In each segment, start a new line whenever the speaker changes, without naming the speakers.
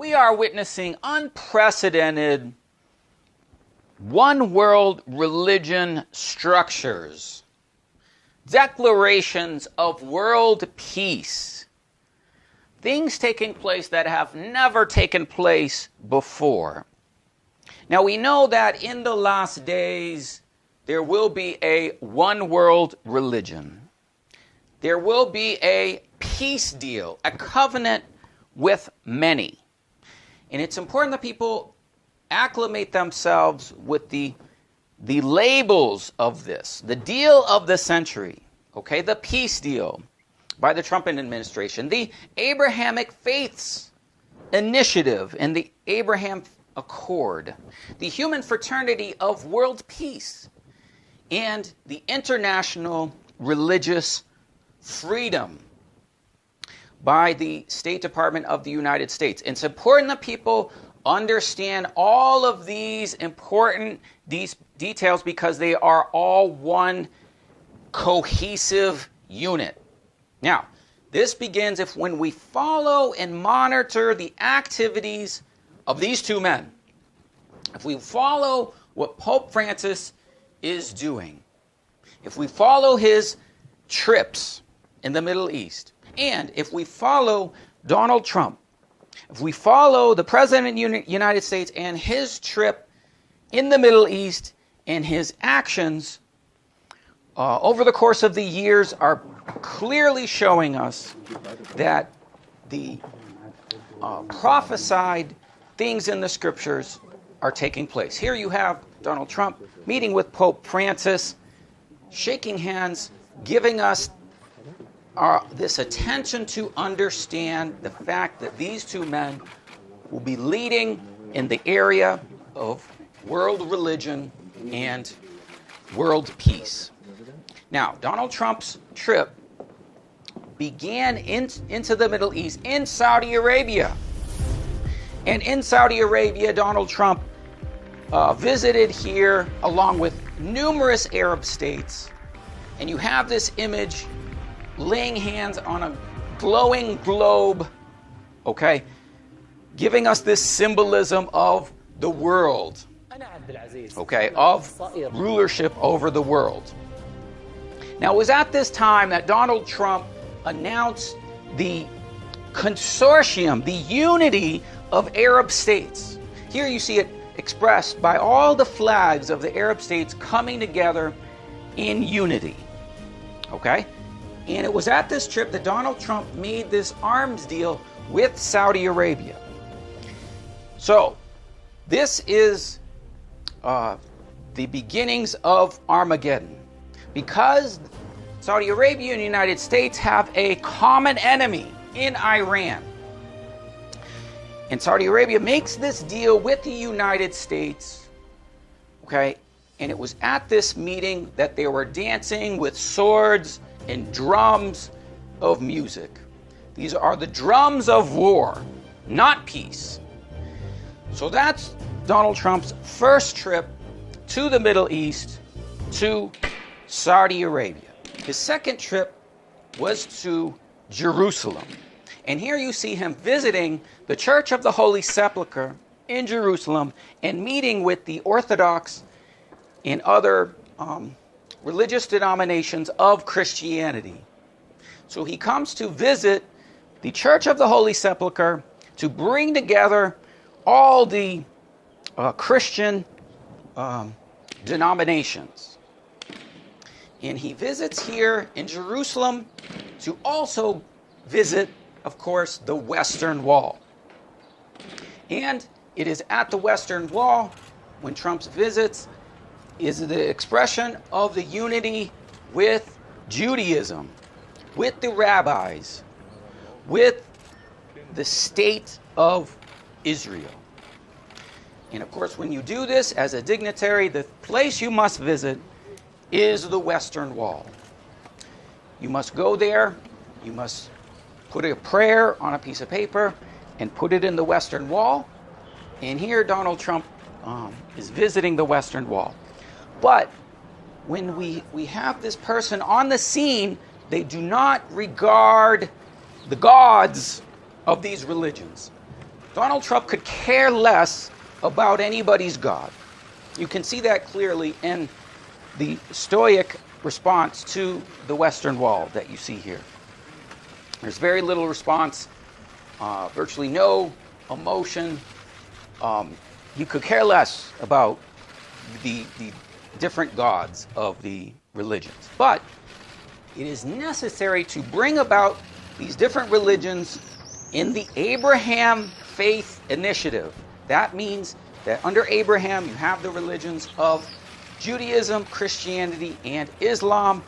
we are witnessing unprecedented one world religion structures, declarations of world peace, things taking place that have never taken place before. Now we know that in the last days there will be a one world religion. There will be a peace deal, a covenant with many. And it's important that people acclimate themselves with the labels of this. The deal of the century, okay? The peace deal by the Trump administration. The Abrahamic Faiths Initiative and the Abrahamic Accord. The human fraternity of world peace. And the international religious freedom by the State Department of the United States. It's important that people understand all of these important details because they are all one cohesive unit. Now, this begins when we follow and monitor the activities of these two men. If we follow what Pope Francis is doing, if we follow his trips in the Middle East, and if we follow Donald Trump, if we follow the President of the United States and his trip in the Middle East and his actions over the course of the years are clearly showing us that the prophesied things in the scriptures are taking place. Here you have Donald Trump meeting with Pope Francis, shaking hands, giving us this attention to understand the fact that these two men will be leading in the area of world religion and world peace. Now, Donald Trump's trip began into the Middle East in Saudi Arabia. And in Saudi Arabia, Donald Trump visited here along with numerous Arab states. And you have this image laying hands on a glowing globe, okay, giving us this symbolism of the world, okay, of rulership over the world. Now, it was at this time that Donald Trump announced the consortium, the unity of Arab states. Here you see it expressed by all the flags of the Arab states coming together in unity, okay? And it was at this trip that Donald Trump made this arms deal with Saudi Arabia. So, this is the beginnings of Armageddon. Because Saudi Arabia and the United States have a common enemy in Iran. And Saudi Arabia makes this deal with the United States, okay? And it was at this meeting that they were dancing with swords and drums of music. These are the drums of war, not peace. So that's Donald Trump's first trip to the Middle East, to Saudi Arabia. His second trip was to Jerusalem. And here you see him visiting the Church of the Holy Sepulchre in Jerusalem and meeting with the Orthodox and other religious denominations of Christianity. So he comes to visit the Church of the Holy Sepulchre to bring together all the Christian denominations. And he visits here in Jerusalem to also visit, of course, the Western Wall. And it is at the Western Wall, when Trump visits, is the expression of the unity with Judaism, with the rabbis, with the state of Israel. And of course, when you do this as a dignitary, the place you must visit is the Western Wall. You must go there, you must put a prayer on a piece of paper and put it in the Western Wall. And here Donald Trump is visiting the Western Wall. But when we have this person on the scene, they do not regard the gods of these religions. Donald Trump could care less about anybody's God. You can see that clearly in the stoic response to the Western Wall that you see here. There's very little response, virtually no emotion. He could care less about the different gods of the religions. But it is necessary to bring about these different religions in the Abraham Faith Initiative. That means that under Abraham you have the religions of Judaism, Christianity, and Islam,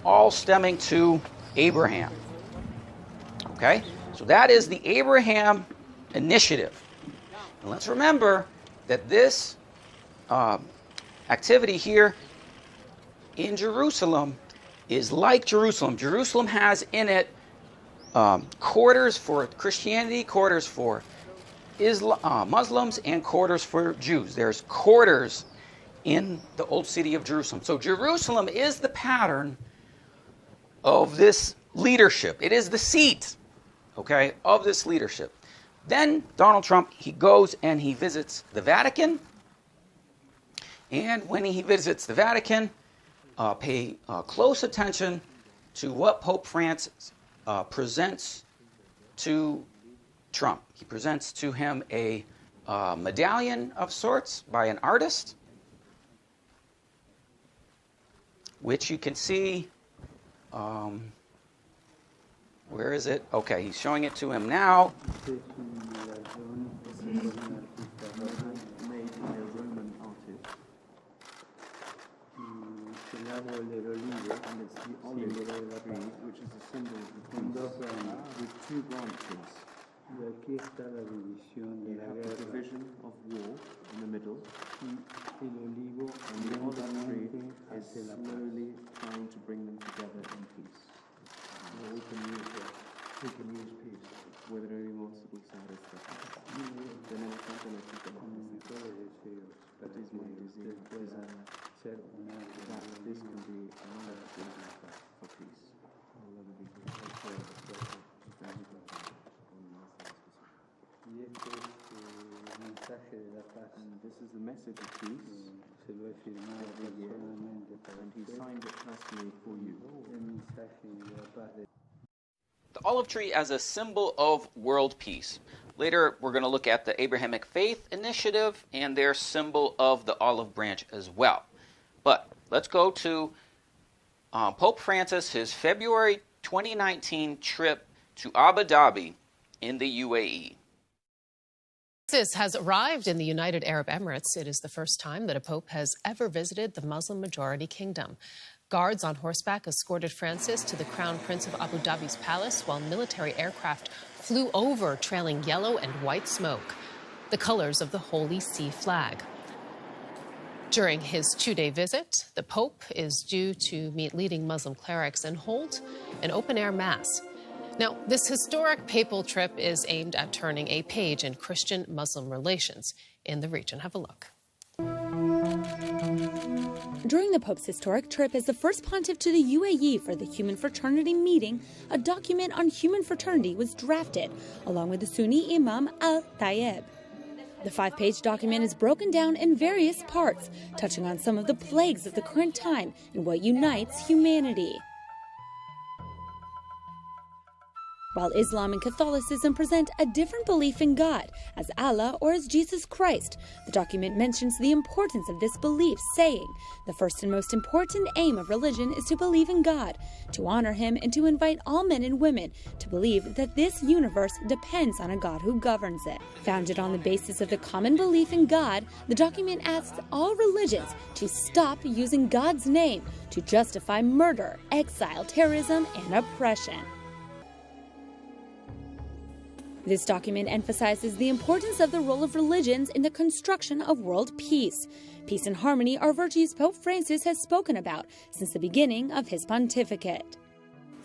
all stemming to Abraham. Okay? So that is the Abraham Initiative. And let's remember that this activity here in Jerusalem is like Jerusalem. Jerusalem has in it quarters for Christianity, quarters for Muslims, and quarters for Jews. There's quarters in the old city of Jerusalem. So Jerusalem is the pattern of this leadership. It is the seat, okay, of this leadership. Then Donald Trump, he goes and he visits the Vatican. And when he visits the Vatican, pay close attention to what Pope Francis presents to Trump. He presents to him a medallion of sorts by an artist, which you can see. Where is it? Okay, he's showing it to him now.
Which is a symbol of the peace, with two branches. You have the division of war in the middle, and the olive tree is slowly trying to bring them together in peace. We can use peace. Whether anyone wants to be satisfied. That is my desire. That this can be another for peace. And this is the message of peace every year, and he signed it personally for you.
The olive tree as a symbol of world peace. Later, we're going to look at the Abrahamic Faith Initiative and their symbol of the olive branch as well. But let's go to Pope Francis, his February 2019 trip to Abu Dhabi in the UAE.
Francis has arrived in the United Arab Emirates. It is the first time that a pope has ever visited the Muslim-majority kingdom. Guards on horseback escorted Francis to the Crown Prince of Abu Dhabi's palace, while military aircraft flew over, trailing yellow and white smoke, the colors of the Holy See flag. During his two-day visit, the Pope is due to meet leading Muslim clerics and hold an open-air mass. Now, this historic papal trip is aimed at turning a page in Christian-Muslim relations in the region. Have a look.
During the Pope's historic trip as the first pontiff to the UAE for the Human Fraternity meeting, a document on human fraternity was drafted, along with the Sunni Imam al-Tayyib. The 5-page document is broken down in various parts, touching on some of the plagues of the current time and what unites humanity. While Islam and Catholicism present a different belief in God, as Allah or as Jesus Christ, the document mentions the importance of this belief, saying, the first and most important aim of religion is to believe in God, to honor Him, and to invite all men and women to believe that this universe depends on a God who governs it. Founded on the basis of the common belief in God, the document asks all religions to stop using God's name to justify murder, exile, terrorism, and oppression. This document emphasizes the importance of the role of religions in the construction of world peace. Peace and harmony are virtues Pope Francis has spoken about since the beginning of his pontificate.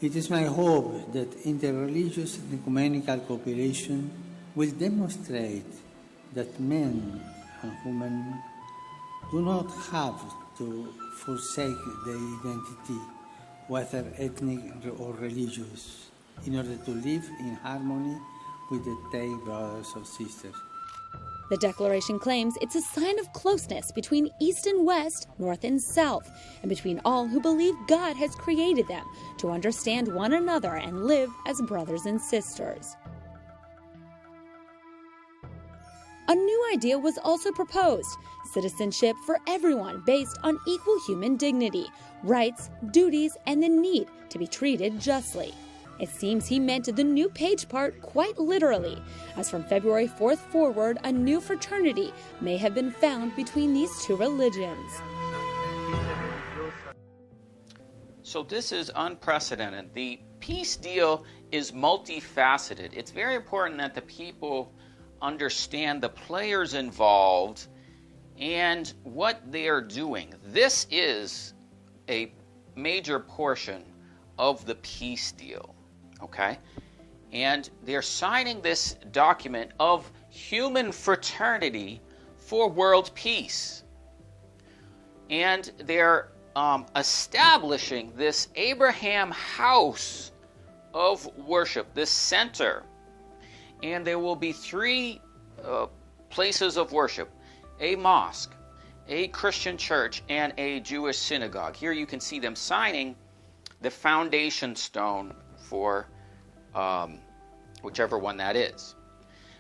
It is my hope that interreligious and ecumenical cooperation will demonstrate that men and women do not have to forsake their identity, whether ethnic or religious, in order to live in harmony with their brothers or sisters.
The declaration claims it's a sign of closeness between East and West, North and South, and between all who believe God has created them to understand one another and live as brothers and sisters. A new idea was also proposed: citizenship for everyone based on equal human dignity, rights, duties, and the need to be treated justly. It seems he meant the new page part quite literally, as from February 4th forward, a new fraternity may have been found between these two religions.
So this is unprecedented. The peace deal is multifaceted. It's very important that the people understand the players involved and what they are doing. This is a major portion of the peace deal. Okay? And they're signing this document of human fraternity for world peace. And they're establishing this Abraham house of worship, this center. And there will be three places of worship: a mosque, a Christian church, and a Jewish synagogue. Here you can see them signing the foundation stone for whichever one that is.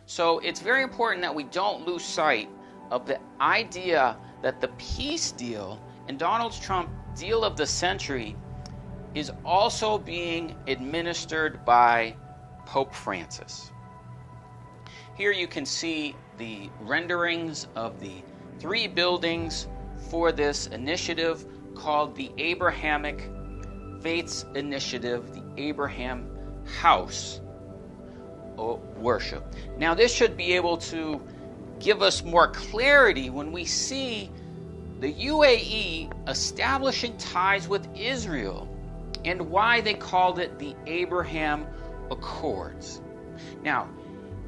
So it's very important that we don't lose sight of the idea that the peace deal and Donald Trump deal of the century is also being administered by Pope Francis. Here you can see the renderings of the three buildings for this initiative called the Abrahamic Faiths Initiative, the Abraham House of Worship. Now this should be able to give us more clarity when we see the UAE establishing ties with Israel and why they called it the Abraham Accords. Now,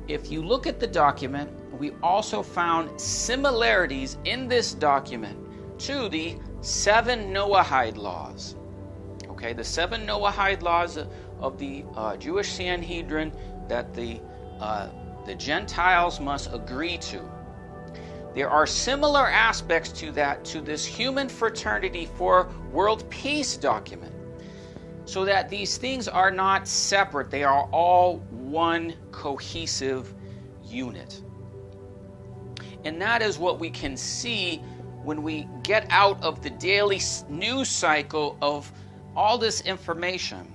if you look at the document, we also found similarities in this document to the 7 Noahide laws. Okay, the 7 Noahide laws of the Jewish Sanhedrin that the Gentiles must agree to. There are similar aspects to that, to this human fraternity for world peace document, so that these things are not separate. They are all one cohesive unit. And that is what we can see when we get out of the daily news cycle of all this information.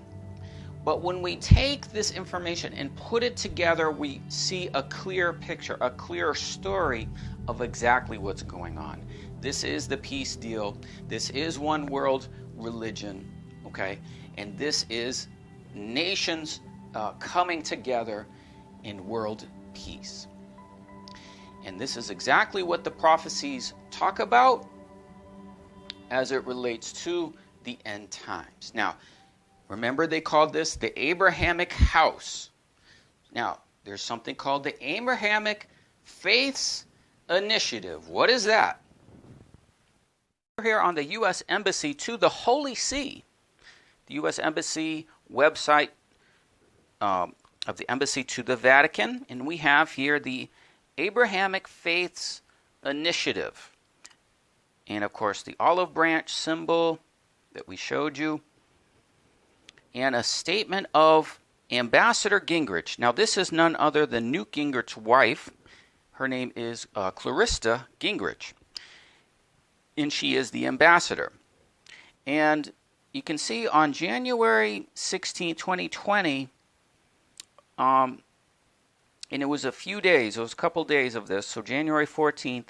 But when we take this information and put it together, we see a clear picture, a clear story of exactly what's going on. This is the peace deal. This is one world religion, okay? And this is nations coming together in world peace. And this is exactly what the prophecies talk about as it relates to the end times. Now, remember they called this the Abrahamic house. Now, there's something called the Abrahamic Faiths Initiative. What is that? We're here on the U.S. Embassy to the Holy See. The U.S. Embassy website of the Embassy to the Vatican. And we have here the Abrahamic Faiths Initiative. And of course the olive branch symbol that we showed you. And a statement of Ambassador Gingrich. Now this is none other than Newt Gingrich's wife. Her name is Clarissa Gingrich. And she is the ambassador. And you can see on January 16, 2020, and it was a few days, it was a couple days of this, so January 14th,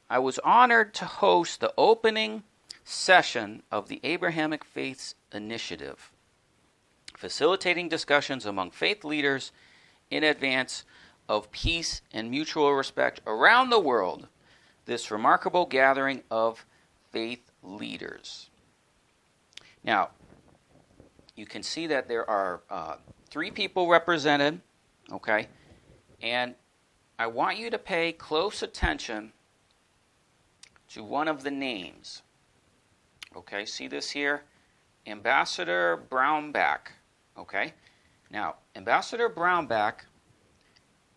I was honored to host the opening session of the Abrahamic Faiths Initiative, facilitating discussions among faith leaders in advance of peace and mutual respect around the world, this remarkable gathering of faith leaders. Now, you can see that there are 3 people represented, okay? And I want you to pay close attention to one of the names. Okay, see this here? Ambassador Brownback. Okay? Now, Ambassador Brownback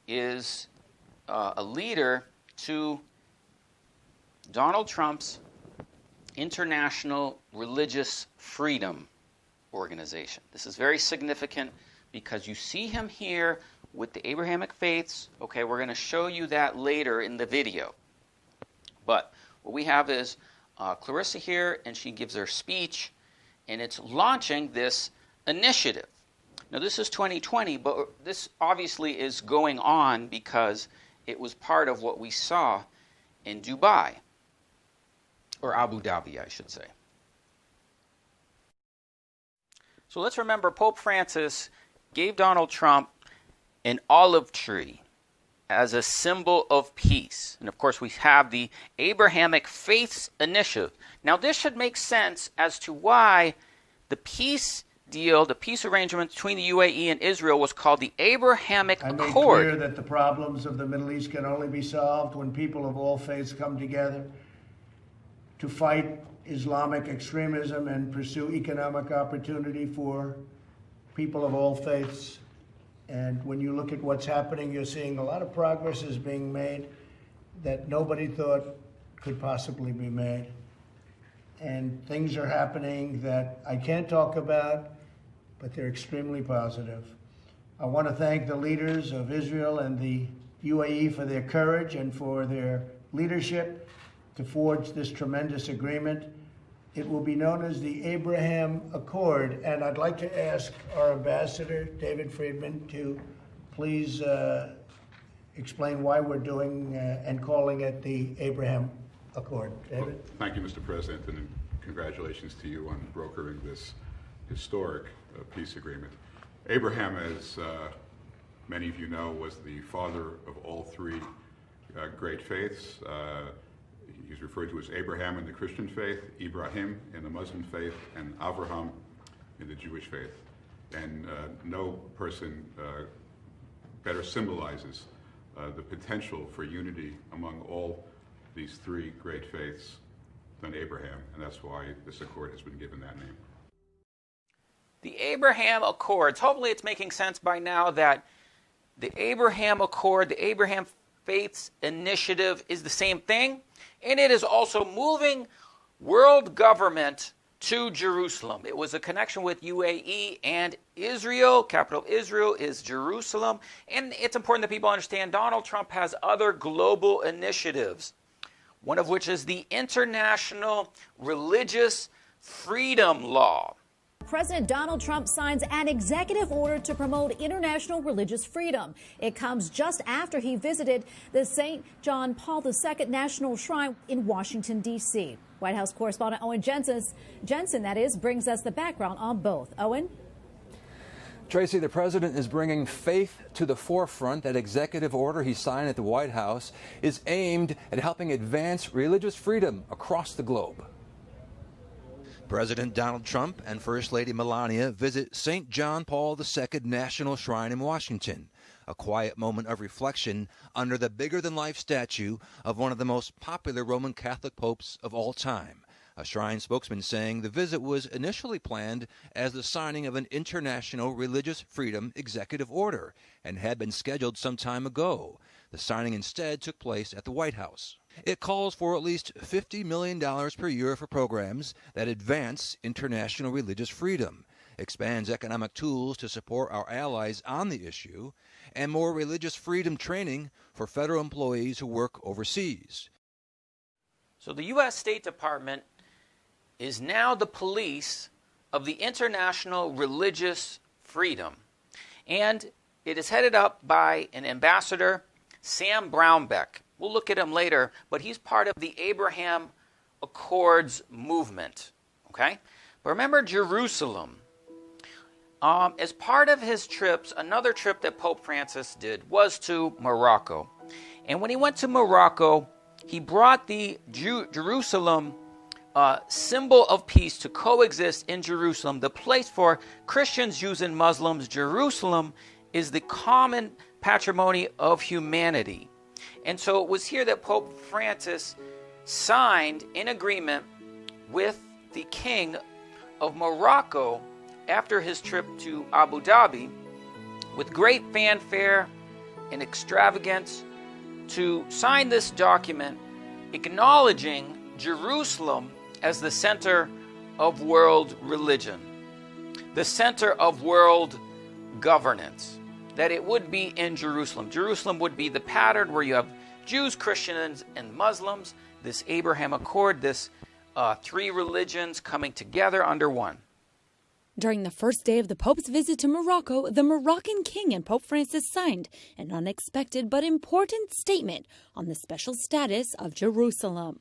is a leader to Donald Trump's International Religious Freedom Organization. This is very significant because you see him here with the Abrahamic faiths. Okay, we're going to show you that later in the video. But what we have is Clarissa here, and she gives her speech, and it's launching this initiative. Now, this is 2020, but this obviously is going on because it was part of what we saw in Dubai, or Abu Dhabi, I should say. So let's remember Pope Francis gave Donald Trump an olive tree as a symbol of peace. And of course, we have the Abrahamic Faiths Initiative. Now, this should make sense as to why the peace deal, the peace arrangement between the UAE and Israel was called the Abrahamic Accord.
I made clear that the problems of the Middle East can only be solved when people of all faiths come together to fight Islamic extremism and pursue economic opportunity for people of all faiths. And when you look at what's happening, you're seeing a lot of progress is being made that nobody thought could possibly be made. And things are happening that I can't talk about, but they're extremely positive. I want to thank the leaders of Israel and the UAE for their courage and for their leadership to forge this tremendous agreement. It will be known as the Abraham Accord, and I'd like to ask our ambassador, David Friedman, to please explain why we're doing and calling it the Abraham Accord. David?
Well, thank you, Mr. President, and congratulations to you on brokering this historic peace agreement. Abraham, as many of you know, was the father of all three great faiths. He's referred to as Abraham in the Christian faith, Ibrahim in the Muslim faith, and Avraham in the Jewish faith. And no person better symbolizes the potential for unity among all these three great faiths than Abraham, and that's why this accord has been given that name.
The Abraham Accords, hopefully it's making sense by now that the Abraham Accord, the Abraham Faiths Initiative is the same thing, and it is also moving world government to Jerusalem. It was a connection with UAE and Israel. Capital of Israel is Jerusalem, and it's important that people understand Donald Trump has other global initiatives, one of which is the International Religious Freedom Law.
President Donald Trump signs an executive order to promote international religious freedom. It comes just after he visited the St. John Paul II National Shrine in Washington, D.C. White House correspondent Owen Jensen, brings us the background on both. Owen?
Tracy, the president is bringing faith to the forefront. That executive order he signed at the White House is aimed at helping advance religious freedom across the globe.
President Donald Trump and First Lady Melania visit St. John Paul II National Shrine in Washington, a quiet moment of reflection under the bigger-than-life statue of one of the most popular Roman Catholic popes of all time. A shrine spokesman saying the visit was initially planned as the signing of an international religious freedom executive order and had been scheduled some time ago. The signing instead took place at the White House. It calls for at least $50 million per year for programs that advance international religious freedom, expands economic tools to support our allies on the issue, and more religious freedom training for federal employees who work overseas.
So the U.S. State Department is now the police of the international religious freedom. And it is headed up by an ambassador, Sam Brownback. We'll look at him later, but he's part of the Abraham Accords movement. Okay? But remember Jerusalem. As part of his trips, another trip that Pope Francis did was to Morocco. And when he went to Morocco, he brought the Jerusalem symbol of peace to coexist in Jerusalem. The place for Christians, Jews, and Muslims, Jerusalem is the common patrimony of humanity. And so it was here that Pope Francis signed an agreement with the King of Morocco after his trip to Abu Dhabi with great fanfare and extravagant to sign this document acknowledging Jerusalem as the center of world religion, the center of world governance, that it would be in Jerusalem. Jerusalem would be the pattern where you have Jews, Christians, and Muslims, this Abrahamic Accord, this three religions coming together under one.
During the first day of the Pope's visit to Morocco, the Moroccan king and Pope Francis signed an unexpected but important statement on the special status of Jerusalem.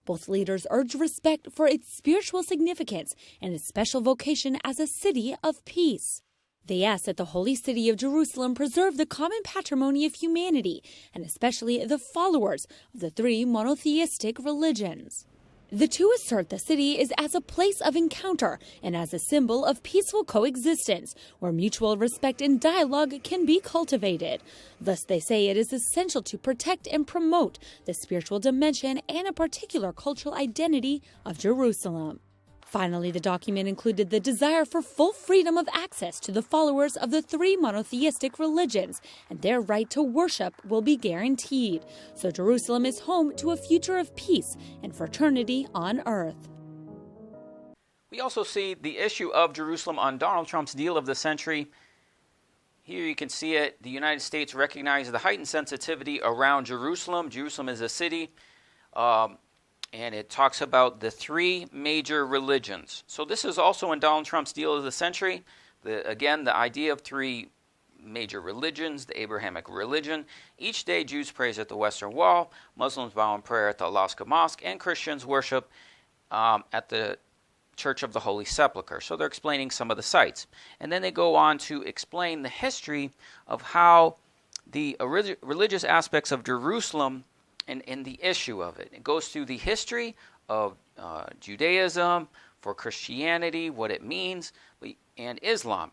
Both leaders urged respect for its spiritual significance and its special vocation as a city of peace. They asked that the holy city of Jerusalem preserve the common patrimony of humanity, and especially the followers of the three monotheistic religions. The two assert the city is as a place of encounter and as a symbol of peaceful coexistence, where mutual respect and dialogue can be cultivated. Thus, they say it is essential to protect and promote the spiritual dimension and a particular cultural identity of Jerusalem. Finally, the document included the desire for full freedom of access to the followers of the three monotheistic religions, and their right to worship will be guaranteed. So Jerusalem is home to a future of peace and fraternity on earth.
We also see the issue of Jerusalem on Donald Trump's deal of the century. Here you can see it. The United States recognized the heightened sensitivity around Jerusalem. Jerusalem is a city. And it talks about the three major religions. So this is also in Donald Trump's deal of the century. Again, the idea of three major religions, the Abrahamic religion. Each day, Jews praise at the Western Wall, Muslims bow in prayer at the Al-Aqsa Mosque, and Christians worship at the Church of the Holy Sepulchre. So they're explaining some of the sites. And then they go on to explain the history of how the religious aspects of Jerusalem and the issue of it. It goes through the history of Judaism, for Christianity, what it means, and Islam.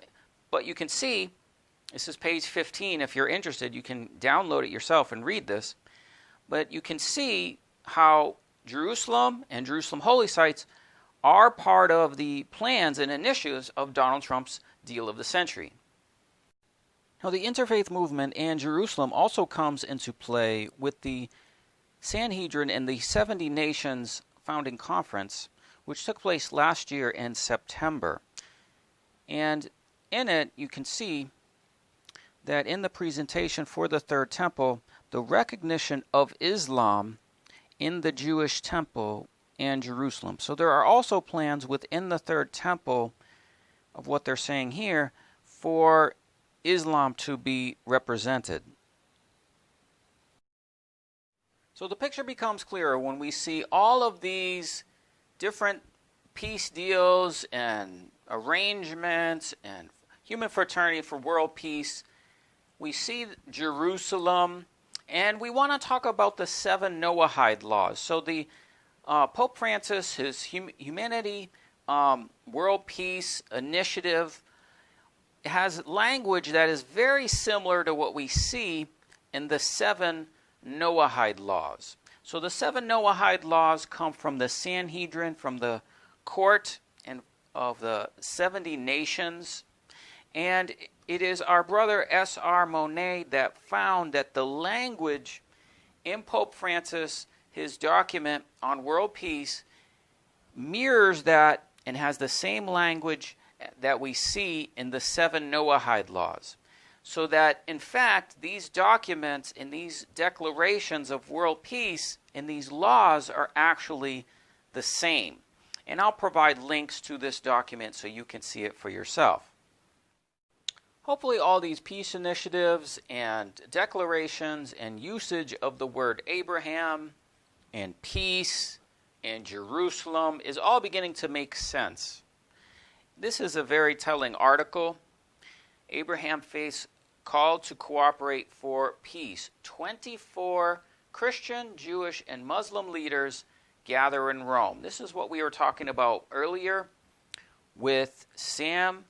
But you can see, this is page 15. If you're interested, you can download it yourself and read this. But you can see how Jerusalem and Jerusalem holy sites are part of the plans and initiatives of Donald Trump's deal of the century. Now, the interfaith movement and Jerusalem also comes into play with the Sanhedrin and the 70 Nations Founding Conference, which took place last year in September. And in it, you can see that in the presentation for the Third Temple, the recognition of Islam in the Jewish temple and Jerusalem. So there are also plans within the Third Temple of what they're saying here for Islam to be represented. So the picture becomes clearer when we see all of these different peace deals and arrangements and human fraternity for world peace. We see Jerusalem, and we want to talk about the 7 Noahide laws. So the Pope Francis, his Humanity World Peace Initiative, has language that is very similar to what we see in the 7 Noahide laws. So the 7 Noahide laws come from the Sanhedrin, from the court and of the 70 nations. And it is our brother S.R. Monet that found that the language in Pope Francis, his document on world peace, mirrors that and has the same language that we see in the 7 Noahide laws. So that, in fact, these documents and these declarations of world peace and these laws are actually the same. And I'll provide links to this document so you can see it for yourself. Hopefully all these peace initiatives and declarations and usage of the word Abraham and peace and Jerusalem is all beginning to make sense. This is a very telling article. Abraham faced called to cooperate for peace. 24 Christian, Jewish, and Muslim leaders gather in Rome. This is what we were talking about earlier with Sam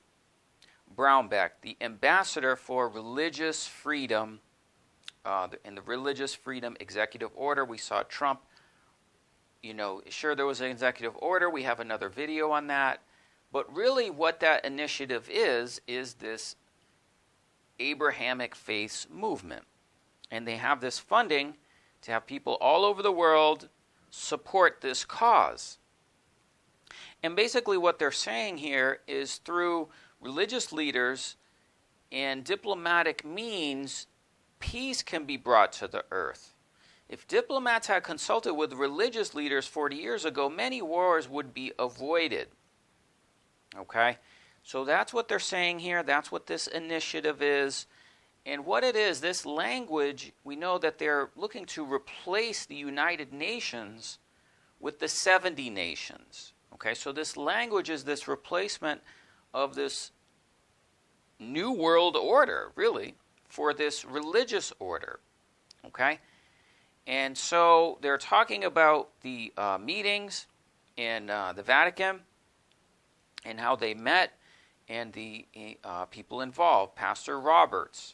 Brownback, the ambassador for religious freedom in the Religious Freedom Executive Order. We saw Trump, sure there was an executive order. We have another video on that. But really what that initiative is this Abrahamic faith movement. And they have this funding to have people all over the world support this cause. And basically what they're saying here is through religious leaders and diplomatic means, peace can be brought to the earth. If diplomats had consulted with religious leaders 40 years ago, many wars would be avoided. Okay? So that's what they're saying here. That's what this initiative is. And what it is, this language, we know that they're looking to replace the United Nations with the 70 nations. Okay, so this language is this replacement of this new world order, really, for this religious order. Okay? And so they're talking about the meetings in the Vatican and how they met and the people involved, Pastor Roberts.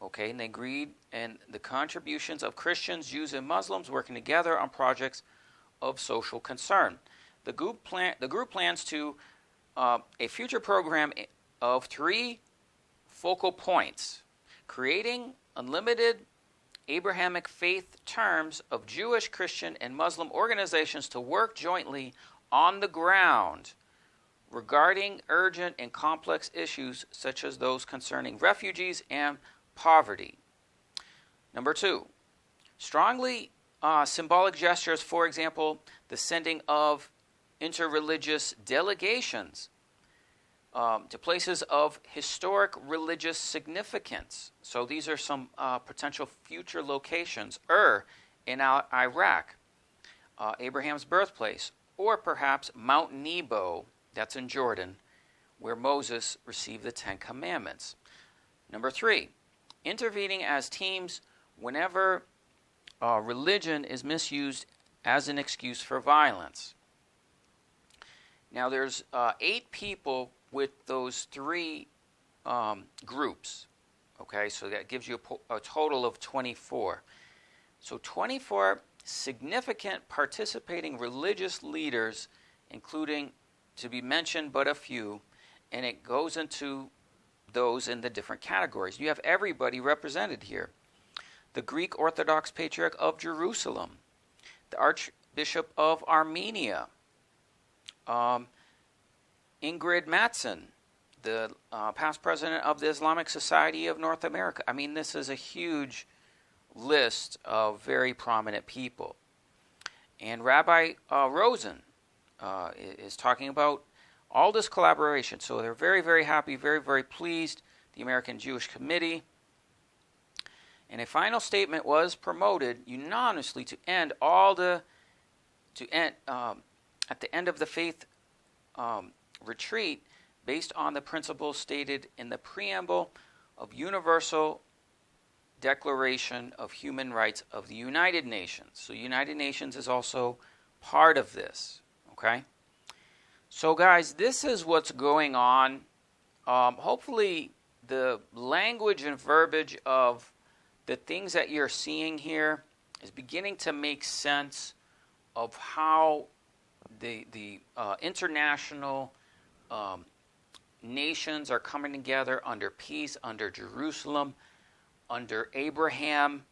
Okay, and they agreed, and the contributions of Christians, Jews, and Muslims working together on projects of social concern. The group plans to a future program of 3 focal points: creating unlimited Abrahamic faith terms of Jewish, Christian, and Muslim organizations to work jointly on the ground regarding urgent and complex issues such as those concerning refugees and poverty. Number 2, strongly symbolic gestures, for example, the sending of interreligious delegations to places of historic religious significance. So these are some potential future locations. In Iraq, Abraham's birthplace, or perhaps Mount Nebo, that's in Jordan, where Moses received the 10 Commandments. Number 3, intervening as teams whenever religion is misused as an excuse for violence. Now there's 8 people with those 3 groups. Okay, so that gives you a total of 24. So 24 significant participating religious leaders, including, to be mentioned but a few, and it goes into those in the different categories. You have everybody represented here. The Greek Orthodox Patriarch of Jerusalem, the Archbishop of Armenia, Ingrid Mattson, the past president of the Islamic Society of North America. I mean, this is a huge list of very prominent people. And Rabbi Rosen is talking about all this collaboration. So they're very, very happy, very, very pleased, the American Jewish Committee. And a final statement was promoted unanimously to end at the end of the faith retreat, based on the principles stated in the preamble of Universal Declaration of Human Rights of the United Nations. So United Nations is also part of this, okay? So guys, this is what's going on. Hopefully the language and verbiage of the things that you're seeing here is beginning to make sense of how the international nations are coming together under peace, under Jerusalem, under Abraham.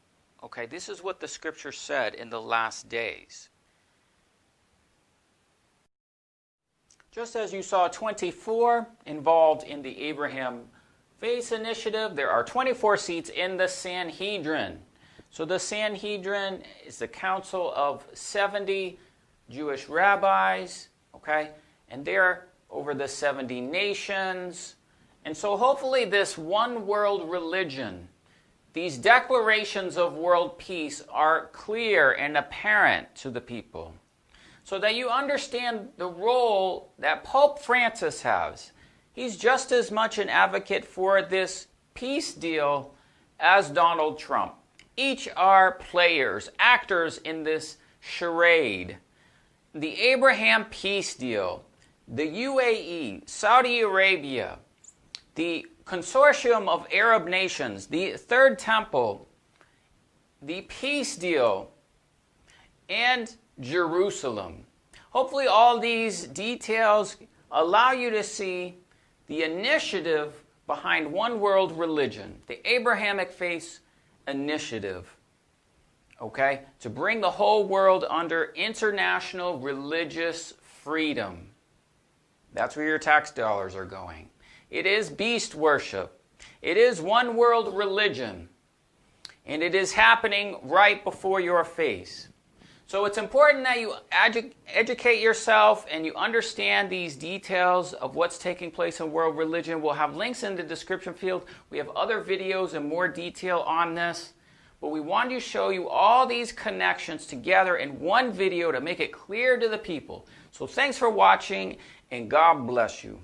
Okay, this is what the scripture said in the last days. Just as you saw 24 involved in the Abraham Faith Initiative, there are 24 seats in the Sanhedrin. So the Sanhedrin is the council of 70 Jewish rabbis, okay? And they're over the 70 nations. And so hopefully this one world religion, these declarations of world peace are clear and apparent to the people, so that you understand the role that Pope Francis has. He's just as much an advocate for this peace deal as Donald Trump. Each are players, actors in this charade. The Abraham peace deal, the UAE, Saudi Arabia, the Consortium of Arab Nations, the Third Temple, the peace deal, and Jerusalem. Hopefully all these details allow you to see the initiative behind one world religion, the Abrahamic faith initiative, okay, to bring the whole world under international religious freedom. That's where your tax dollars are going. It is beast worship. It is one world religion. And it is happening right before your face. So it's important that you educate yourself and you understand these details of what's taking place in world religion. We'll have links in the description field. We have other videos in more detail on this. But we wanted to show you all these connections together in one video to make it clear to the people. So thanks for watching, and God bless you.